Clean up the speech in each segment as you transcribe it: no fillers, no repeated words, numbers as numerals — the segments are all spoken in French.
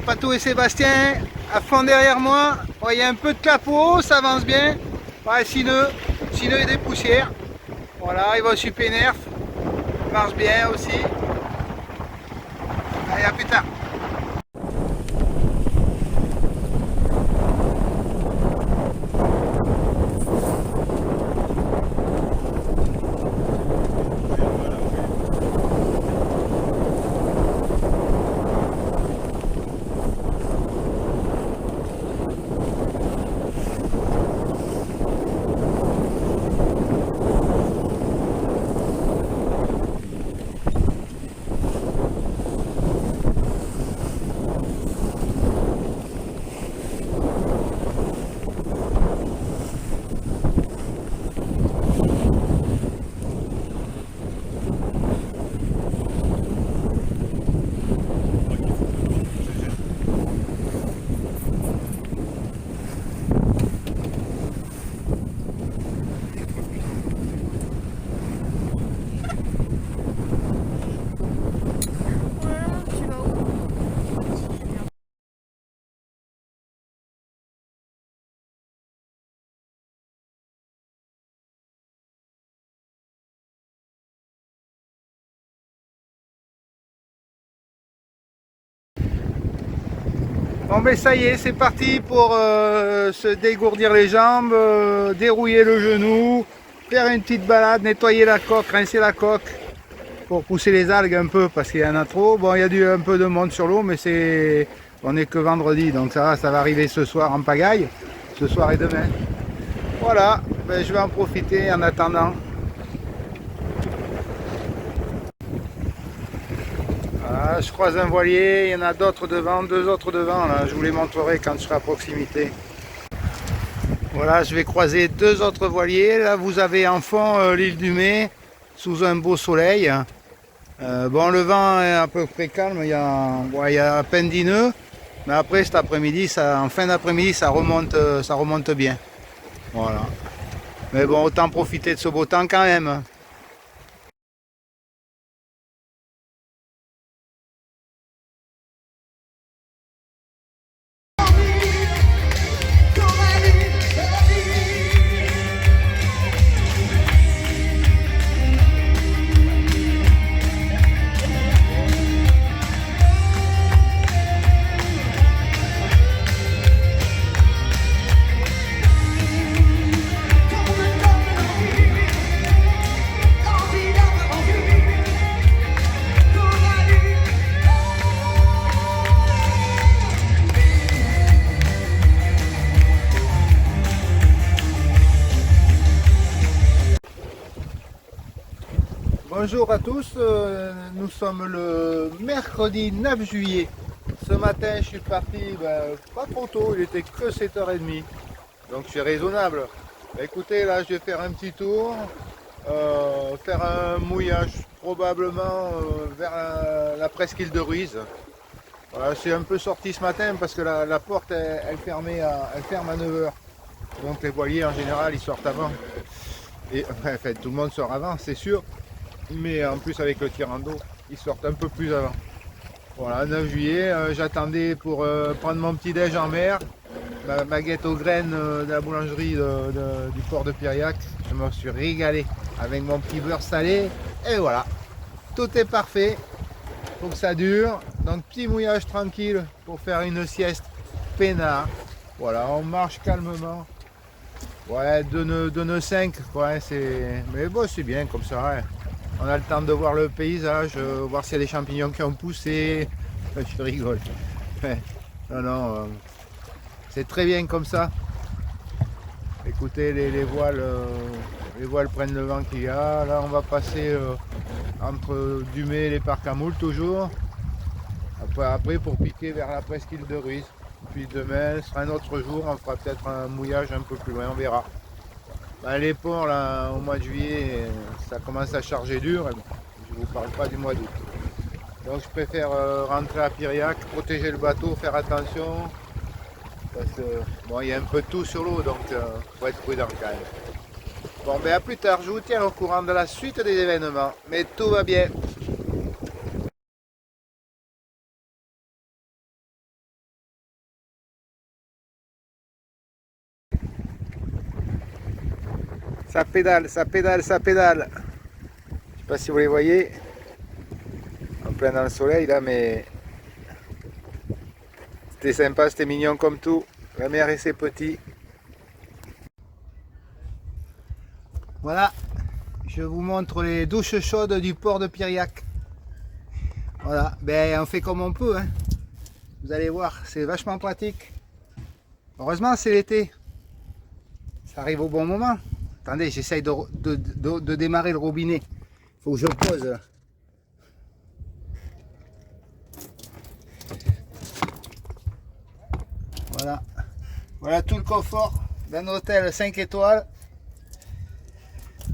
Patou et Sébastien à fond derrière moi. Il y a un peu de clapot, ça avance bien. Sineux et des poussières. Voilà, il va au super nerf. Il marche bien aussi. Allez, à plus tard. Bon ben ça y est, c'est parti pour se dégourdir les jambes, dérouiller le genou, faire une petite balade, nettoyer la coque, rincer la coque pour pousser les algues un peu parce qu'il y en a trop. Bon, il y a un peu de monde sur l'eau, mais on n'est que vendredi, donc ça va arriver ce soir en pagaille, ce soir et demain. Voilà, ben, je vais en profiter en attendant. Voilà, je croise un voilier, il y en a d'autres devant, deux autres devant, là. Je vous les montrerai quand je serai à proximité. Voilà, je vais croiser deux autres voiliers. Là, vous avez en fond l'île du Mai, sous un beau soleil. Bon, le vent est à peu près calme, il y a à peine 10 nœuds. Mais après, cet après-midi, en fin d'après-midi, ça remonte bien. Voilà. Mais bon, autant profiter de ce beau temps quand même. Bonjour à tous, nous sommes le mercredi 9 juillet. Ce matin je suis parti pas trop tôt, il était que 7h30, donc je suis raisonnable. Écoutez, là je vais faire un petit tour, faire un mouillage probablement vers la presqu'île de Ruiz. Voilà, je suis un peu sorti ce matin parce que la porte elle ferme à 9h. Donc les voiliers en général ils sortent avant. Et enfin, tout le monde sort avant, c'est sûr. Mais en plus avec le tirant d'eau, ils sortent un peu plus avant. Voilà, 9 juillet, j'attendais pour prendre mon petit déj en mer, ma baguette aux graines de la boulangerie du port de Piriac. Je me suis régalé avec mon petit beurre salé et voilà, tout est parfait pour que ça dure. Donc petit mouillage tranquille pour faire une sieste peinard. Voilà, on marche calmement. Ouais, 2 nœuds 5, ouais, mais bon, c'est bien comme ça. Ouais. On a le temps de voir le paysage, voir s'il y a des champignons qui ont poussé. Je rigole. Non, non, c'est très bien comme ça. Écoutez, les voiles prennent le vent qu'il y a. Là, on va passer entre Dumay et les parcs à moules toujours. Après, pour piquer vers la presqu'île de Ruiz. Puis demain sera un autre jour, on fera peut-être un mouillage un peu plus loin, on verra. Les ponts là, au mois de juillet, ça commence à charger dur. Je ne vous parle pas du mois d'août. Donc je préfère rentrer à Piriac, protéger le bateau, faire attention. Parce que bon, il y a un peu de tout sur l'eau, donc il faut être prudent quand même. Bon, ben à plus tard, je vous tiens au courant de la suite des événements. Mais tout va bien. Ça pédale, ça pédale, ça pédale. Je sais pas si vous les voyez. En plein dans le soleil là, mais c'était sympa, c'était mignon comme tout. La mer et ses petits. Voilà, je vous montre les douches chaudes du port de Piriac. Voilà, ben on fait comme on peut, hein. Vous allez voir, c'est vachement pratique. Heureusement c'est l'été. Ça arrive au bon moment. Attendez, j'essaye de démarrer le robinet. Il faut que je pose là. Voilà. Voilà tout le confort d'un hôtel 5 étoiles.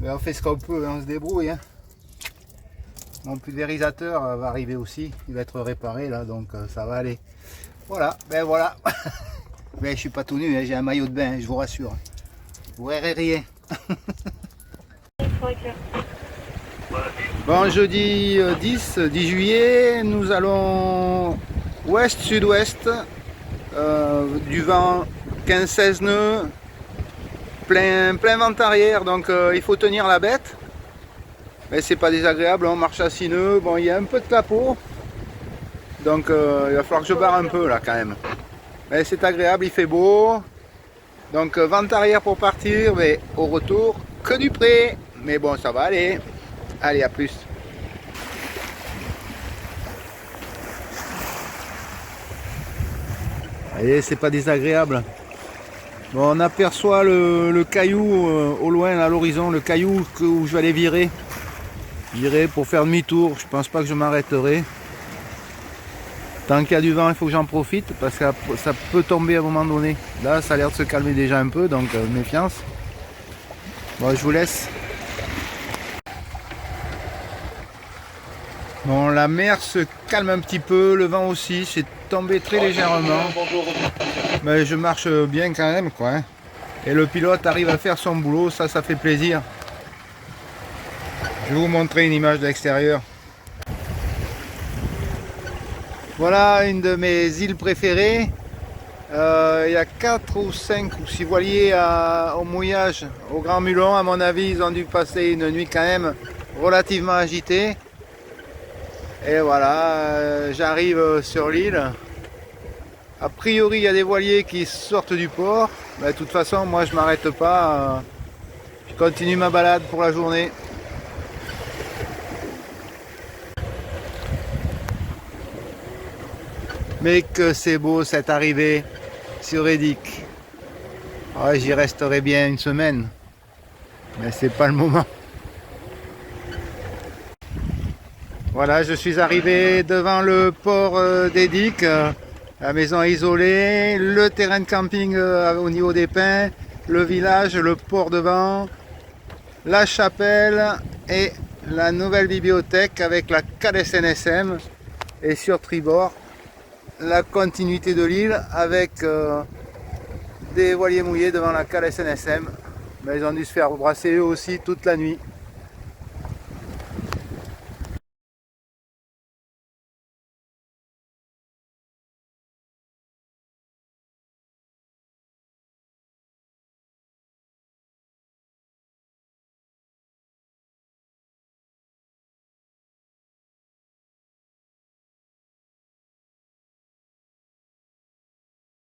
Mais on fait ce qu'on peut, on se débrouille, hein. Mon pulvérisateur va arriver aussi. Il va être réparé là, donc ça va aller. Voilà, ben voilà. Mais je suis pas tout nu, hein, j'ai un maillot de bain, hein, je vous rassure. Vous verrez rien. Bon, jeudi 10 juillet, nous allons ouest-sud-ouest, du vent 15-16 nœuds, plein vent arrière, donc il faut tenir la bête. Mais c'est pas désagréable, on marche à 6 nœuds, bon il y a un peu de clapot, donc il va falloir que je barre un peu là quand même. Mais c'est agréable, il fait beau, donc vent arrière pour partir, mais au retour que du près, mais bon ça va aller. Allez, à plus. Allez, c'est pas désagréable. Bon, on aperçoit le caillou au loin, à l'horizon, le caillou où je vais aller virer. Virer pour faire demi-tour, je pense pas que je m'arrêterai. Tant qu'il y a du vent, il faut que j'en profite parce que ça peut tomber à un moment donné. Là, ça a l'air de se calmer déjà un peu, donc méfiance. Bon, je vous laisse. Bon, la mer se calme un petit peu, le vent aussi, c'est tombé très légèrement. Mais je marche bien quand même, quoi, hein. Et le pilote arrive à faire son boulot, ça fait plaisir. Je vais vous montrer une image de l'extérieur. Voilà une de mes îles préférées. Il y a 4 ou 5 ou 6 voiliers au mouillage au Grand Mulon. À mon avis, ils ont dû passer une nuit quand même relativement agitée. Et voilà, j'arrive sur l'île. A priori, il y a des voiliers qui sortent du port. Mais de toute façon, moi, je m'arrête pas. Je continue ma balade pour la journée. Mais que c'est beau cette arrivée sur Edic. Ouais, j'y resterai bien une semaine. Mais c'est pas le moment. Voilà, je suis arrivé devant le port d'Edic, la maison isolée, le terrain de camping au niveau des pins, le village, le port devant, la chapelle et la nouvelle bibliothèque avec la cale SNSM et sur tribord la continuité de l'île avec des voiliers mouillés devant la cale SNSM. Mais ils ont dû se faire brasser eux aussi toute la nuit.